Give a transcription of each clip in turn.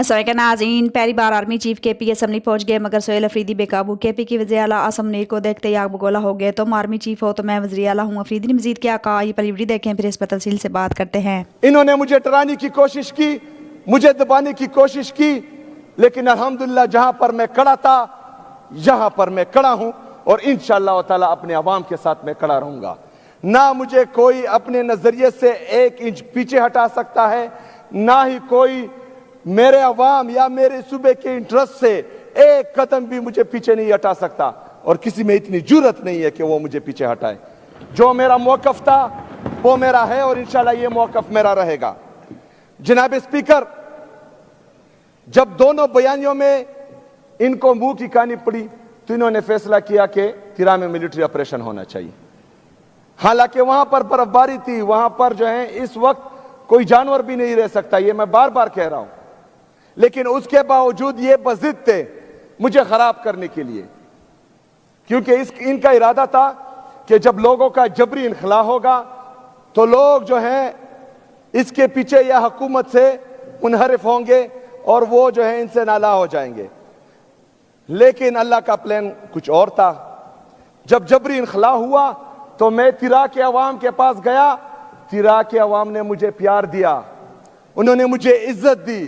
अस्सलाम नाज़रीन, पहली बार आर्मी चीफ के पी असम्बली पहुंच गए मगर सोहेल अफरीदी बेकाबू। के पी की वज़ीर आला आसम मुनीर को देखते ही आग बगोला हो गए। तुम आर्मी चीफ हो तो मैं वज़ीर आला हूँ। अफरीदी ने मजीद क्या कहा, ये पहली वीडियो देखें फिर इस पर तफसील से बात करते हैं। इन्होंने मुझे डराने की कोशिश की, मुझे दबाने की कोशिश की, लेकिन अल्हम्दुलिल्लाह जहां पर मैं खड़ा था यहां पर मैं खड़ा हूं और इंशाअल्लाह ताला अपने अवाम के साथ मैं खड़ा रहूंगा। ना मुझे कोई अपने नजरिए से 1 इंच पीछे हटा सकता है, ना ही कोई मेरे अवाम या मेरे सूबे के इंटरेस्ट से 1 कदम भी मुझे पीछे नहीं हटा सकता और किसी में इतनी जुर्रत नहीं है कि वो मुझे पीछे हटाए। जो मेरा मौकफ था वो मेरा है और इंशाल्लाह ये मौकफ मेरा रहेगा। जनाब स्पीकर, जब दोनों बयानियों में इनको मुंह की कहानी पड़ी तो इन्होंने फैसला किया कि तिरा में मिलिट्री ऑपरेशन होना चाहिए। हालांकि वहां पर बर्फबारी थी, वहां पर जो है इस वक्त कोई जानवर भी नहीं रह सकता, ये मैं बार बार कह रहा हूं, लेकिन उसके बावजूद ये बज़िद थे मुझे खराब करने के लिए, क्योंकि इनका इरादा था कि जब लोगों का जबरी इनखला होगा तो लोग जो हैं इसके पीछे या हुकूमत से मुनहरिफ होंगे और वो जो है इनसे नाला हो जाएंगे। लेकिन अल्लाह का प्लान कुछ और था। जब जबरी इनखला हुआ तो मैं तिरा के अवाम के पास गया। तिरा के अवाम ने मुझे प्यार दिया, उन्होंने मुझे इज्जत दी,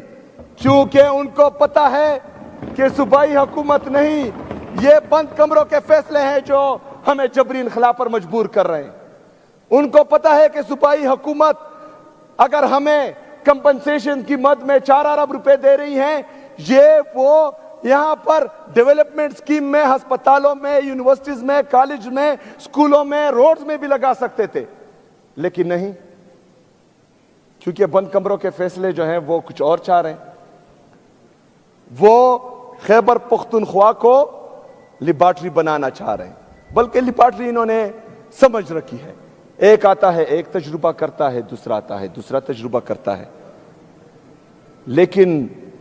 क्योंकि उनको पता है कि सूबाई हुकूमत नहीं, ये बंद कमरों के फैसले हैं जो हमें जबरी इनखला पर मजबूर कर रहे हैं। उनको पता है कि सूबाई हुकूमत अगर हमें कंपनसेशन की मद में 4 अरब रुपए दे रही है, ये वो यहां पर डेवलपमेंट स्कीम में, अस्पतालों में, यूनिवर्सिटीज में, कॉलेज में, स्कूलों में, रोड्स में भी लगा सकते थे, लेकिन नहीं, क्योंकि बंद कमरों के फैसले जो हैं वो कुछ और चाह रहे हैं। वो खैबर पख्तूनख्वा को लिबार्ट्री बनाना चाह रहे हैं, बल्कि लिबार्ट्री इन्होंने समझ रखी है। एक आता है, एक तजुर्बा करता है, दूसरा आता है, दूसरा तजुर्बा करता है। लेकिन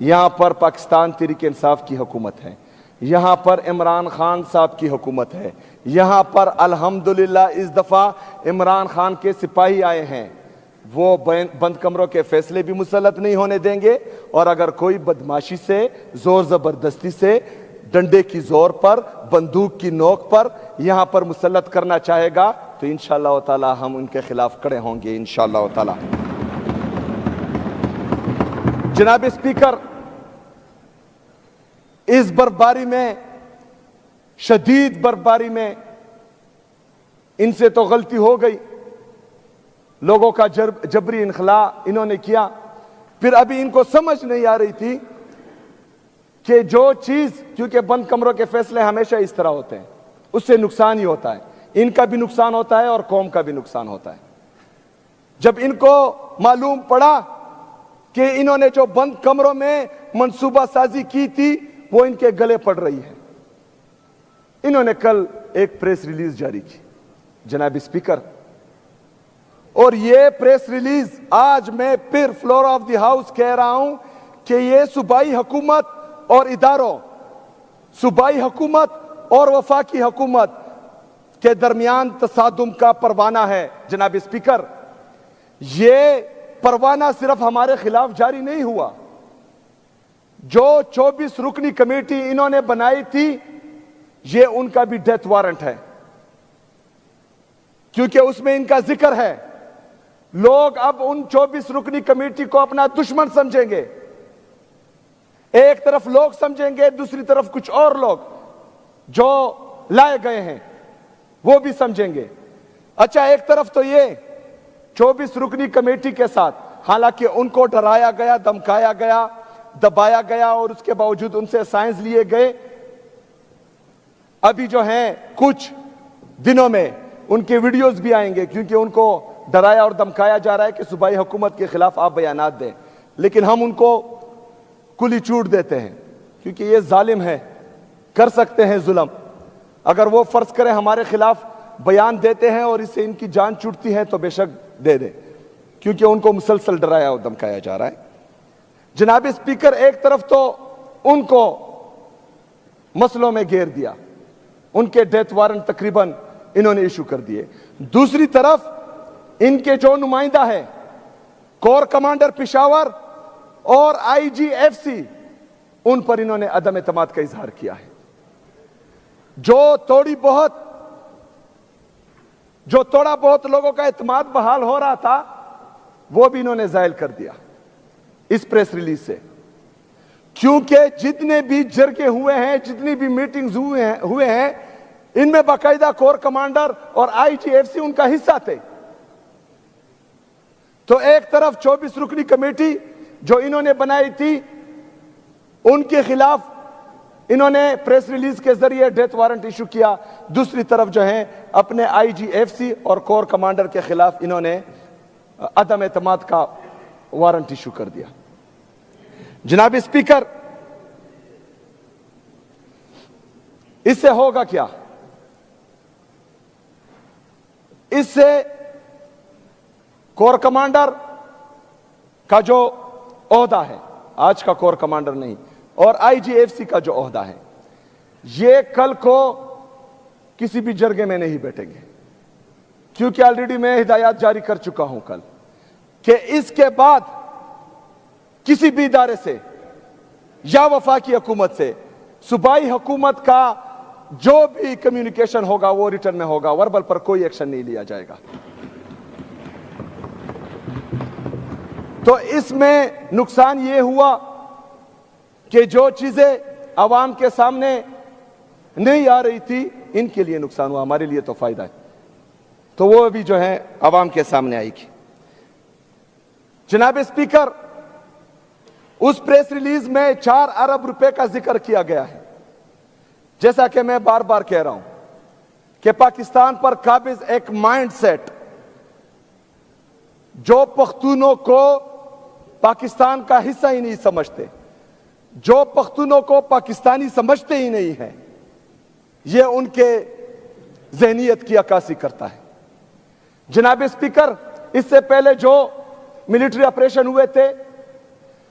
यहां पर पाकिस्तान तहरीक इंसाफ की हुकूमत है, यहां पर इमरान खान साहब की हुकूमत है, यहां पर अल्हम्दुलिल्लाह इस दफा इमरान खान के सिपाही आए हैं। वो बंद कमरों के फैसले भी मुसल्लत नहीं होने देंगे और अगर कोई बदमाशी से, जोर जबरदस्ती से, डंडे की जोर पर, बंदूक की नोक पर यहां पर मुसल्लत करना चाहेगा तो इंशाअल्लाह ताला हम उनके खिलाफ खड़े होंगे इंशाअल्लाह ताला। जनाब स्पीकर, इस बर्फबारी में, शदीद बर्फबारी में इनसे तो गलती हो गई, लोगों का जबरी इनखला इन्होंने किया। फिर अभी इनको समझ नहीं आ रही थी कि जो चीज, क्योंकि बंद कमरों के फैसले हमेशा इस तरह होते हैं, उससे नुकसान ही होता है, इनका भी नुकसान होता है और कौम का भी नुकसान होता है। जब इनको मालूम पड़ा कि इन्होंने जो बंद कमरों में मंसूबा साजी की थी वो इनके गले पड़ रही है, इन्होंने कल एक प्रेस रिलीज जारी की जनाब स्पीकर, और ये प्रेस रिलीज आज मैं फिर फ्लोर ऑफ द हाउस कह रहा हूं कि ये सूबाई हुकूमत और इदारों, सूबाई हुकूमत और वफाकी हुकूमत के दरमियान तसादुम का परवाना है। जनाब स्पीकर, ये परवाना सिर्फ हमारे खिलाफ जारी नहीं हुआ, जो 24 रुकनी कमेटी इन्होंने बनाई थी ये उनका भी डेथ वारंट है, क्योंकि उसमें इनका जिक्र है। लोग अब उन 24 रुकनी कमेटी को अपना दुश्मन समझेंगे, एक तरफ लोग समझेंगे, दूसरी तरफ कुछ और लोग जो लाए गए हैं वो भी समझेंगे। अच्छा, एक तरफ तो ये 24 रुकनी कमेटी के साथ, हालांकि उनको डराया गया, धमकाया गया, दबाया गया और उसके बावजूद उनसे साइंस लिए गए। अभी जो हैं कुछ दिनों में उनके वीडियोस भी आएंगे, क्योंकि उनको डराया और धमकाया जा रहा है कि सूबाई हुकूमत के खिलाफ आप बयानात दें, लेकिन हम उनको कुली चूट देते हैं, क्योंकि ये जालिम है, कर सकते हैं जुल्म। अगर वो फर्ज करें हमारे खिलाफ बयान देते हैं और इससे इनकी जान छूटती है तो बेशक दे दे, क्योंकि उनको मुसलसल डराया और धमकाया जा रहा है। जनाब स्पीकर, एक तरफ तो उनको मसलों में घेर दिया, उनके डेथ वारंट तकरीबन इन्होंने इशू कर दिए, दूसरी तरफ इनके जो नुमाइंदा है कोर कमांडर पिशावर اور IGFC ان پر انہوں نے عدم اعتماد کا اظہار کیا ہے. جو تھوڑا بہت لوگوں کا اعتماد بحال ہو رہا تھا وہ بھی انہوں نے زائل کر دیا اس پریس ریلیز سے. کیونکہ جتنے بھی جرگے ہوئے ہیں, جتنی بھی میٹنگز ہوئے ہیں, ان میں باقاعدہ کور کمانڈر اور IGFC ان کا حصہ تھے. تو ایک طرف 24 رکنی کمیٹی جو انہوں نے بنائی تھی ان کے خلاف انہوں نے پریس ریلیز کے ذریعے ڈیتھ وارنٹ ایشو کیا, دوسری طرف جو ہیں اپنے IGFC اور کور کمانڈر کے خلاف انہوں نے عدم اعتماد کا وارنٹ ایشو کر دیا. جناب اسپیکر, اس سے ہوگا کیا؟ اس سے کور کمانڈر کا جو عہدہ ہے, آج کا کور کمانڈر نہیں, اور IGFC کا جو عہدہ ہے, یہ کل کو کسی بھی جرگے میں نہیں بیٹھیں گے. کیونکہ آلریڈی میں ہدایات جاری کر چکا ہوں کل کہ اس کے بعد کسی بھی ادارے سے یا وفاقی حکومت سے صوبائی حکومت کا جو بھی کمیونیکیشن ہوگا وہ ریٹرن میں ہوگا, وربل پر کوئی ایکشن نہیں لیا جائے گا. تو اس میں نقصان یہ ہوا کہ جو چیزیں عوام کے سامنے نہیں آ رہی تھی ان کے لیے نقصان ہوا, ہمارے لیے تو فائدہ ہے. تو وہ بھی جو ہے عوام کے سامنے آئے گی. جناب اسپیکر, اس پریس ریلیز میں 4 ارب روپے کا ذکر کیا گیا ہے. جیسا کہ میں بار بار کہہ رہا ہوں کہ پاکستان پر قابض ایک مائنڈ سیٹ جو پختونوں کو پاکستان کا حصہ ہی نہیں سمجھتے, جو پختونوں کو پاکستانی سمجھتے ہی نہیں ہیں, یہ ان کے ذہنیت کی عکاسی کرتا ہے. جناب اسپیکر, اس سے پہلے جو ملٹری آپریشن ہوئے تھے,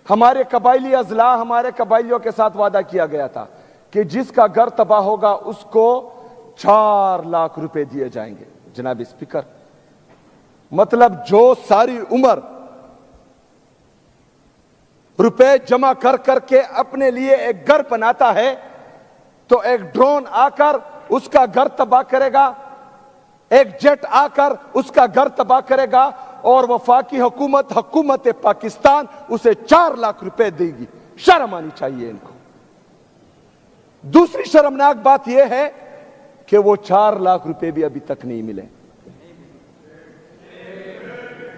ہمارے قبائلی اضلاع, ہمارے قبائلیوں کے ساتھ وعدہ کیا گیا تھا کہ جس کا گھر تباہ ہوگا اس کو 4 لاکھ روپے دیے جائیں گے. جناب اسپیکر, مطلب جو ساری عمر روپے جمع کر کر کے اپنے لیے ایک گھر بناتا ہے, تو ایک ڈرون آ کر اس کا گھر تباہ کرے گا, ایک جیٹ آ کر اس کا گھر تباہ کرے گا, اور وفاقی حکومت پاکستان اسے 4 لاکھ روپے دے گی. شرم آنی چاہیے ان کو. دوسری شرمناک بات یہ ہے کہ وہ 4 لاکھ روپے بھی ابھی تک نہیں ملے.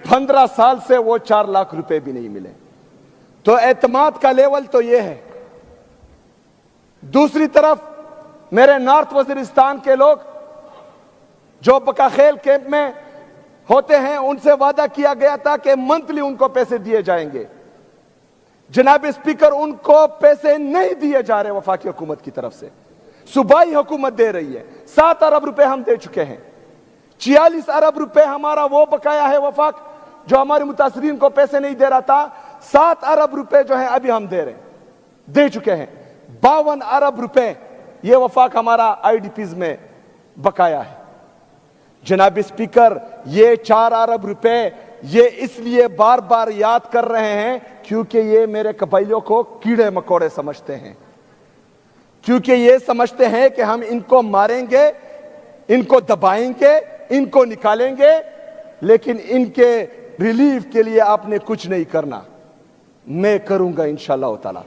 15 سال سے وہ 4 لاکھ روپے بھی نہیں ملے. تو اعتماد کا لیول تو یہ ہے. دوسری طرف میرے نارتھ وزیرستان کے لوگ جو بکاخیل کیمپ میں ہوتے ہیں, ان سے وعدہ کیا گیا تھا کہ منتھلی ان کو پیسے دیے جائیں گے. جناب اسپیکر, ان کو پیسے نہیں دیے جا رہے وفاقی حکومت کی طرف سے, صوبائی حکومت دے رہی ہے. 7 ارب روپے ہم دے چکے ہیں. 46 ارب روپے ہمارا وہ بقایا ہے وفاق جو ہمارے متاثرین کو پیسے نہیں دے رہا تھا. 7 ارب روپے جو ہیں ابھی ہم دے چکے ہیں. 52 ارب روپے یہ وفاق ہمارا IDPs میں بقایا ہے. جناب اسپیکر, یہ 4 ارب روپے یہ اس لیے بار بار یاد کر رہے ہیں کیونکہ یہ میرے قبائلیوں کو کیڑے مکوڑے سمجھتے ہیں, کیونکہ یہ سمجھتے ہیں کہ ہم ان کو ماریں گے, ان کو دبائیں گے, ان کو نکالیں گے, لیکن ان کے ریلیف کے لیے آپ نے کچھ نہیں کرنا. میں کروں گا انشاءاللہ تعالی,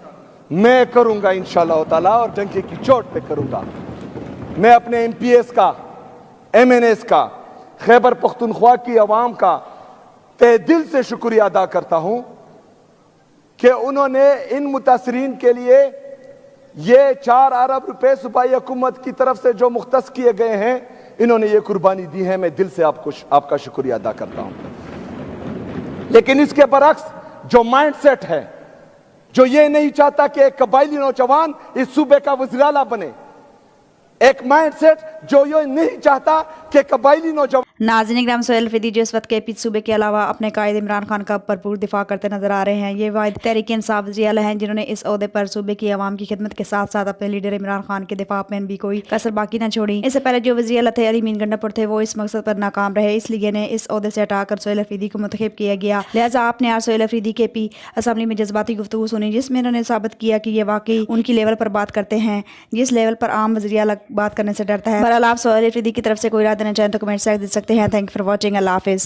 میں کروں گا انشاءاللہ تعالی, اور ڈنکے کی چوٹ پہ کروں گا. میں اپنے MPs کا, MNS کا, خیبر پختونخوا کی عوام کا تہ دل سے شکریہ ادا کرتا ہوں کہ انہوں نے ان متاثرین کے لیے یہ 4 ارب روپے صوبائی حکومت کی طرف سے جو مختص کیے گئے ہیں, انہوں نے یہ قربانی دی ہے. میں دل سے آپ کا شکریہ ادا کرتا ہوں. لیکن اس کے برعکس جو مائنڈ سیٹ ہے, جو یہ نہیں چاہتا کہ ایک قبائلی نوجوان اس صوبے کا وزیر اعلیٰ بنے, ایک مائنڈ سیٹ جو یہ نہیں چاہتا کہ قبائلی نوجوان नाज़रीन इकराम, सोहेल अफरीदी जो इस वक्त के पी सूबे के अलावा अपने कायद इमरान खान का भरपूर दिफा करते नजर आ रहे हैं। ये वाहिद तहरीक इंसाफ वज़ीर आला हैं जिन्होंने इस ओहदे पर सूबे की आवाम की खिदमत के साथ साथ अपने लीडर इमरान खान के दिफा में भी कोई कसर बाकी न छोड़ी। इससे पहले जो वज़ीर आला थे अली मीन गंडापुर थे, वो इस मकसद पर नाकाम रहे, इसलिए ने इस ओहदे से हटाकर सोहेल अफरीदी को मुंतखब किया गया। लिहाजा आपने आज सोहेल अफरीदी के पी असम्बली में जज्बाती गुफ्तगू सुनी, जिसमें उन्होंने साबित किया कि ये वाकई उनकी लेवल पर बात करते हैं जिस लेवल पर आम वज़ीर आला बात करने से डरता है। बहरहाल आप सोहेल अफरीदी की तरफ से कोई राय देना चाहें तो कमेंट से दे सकते हैं। Thank you for watching. अल्लाह हाफिज़।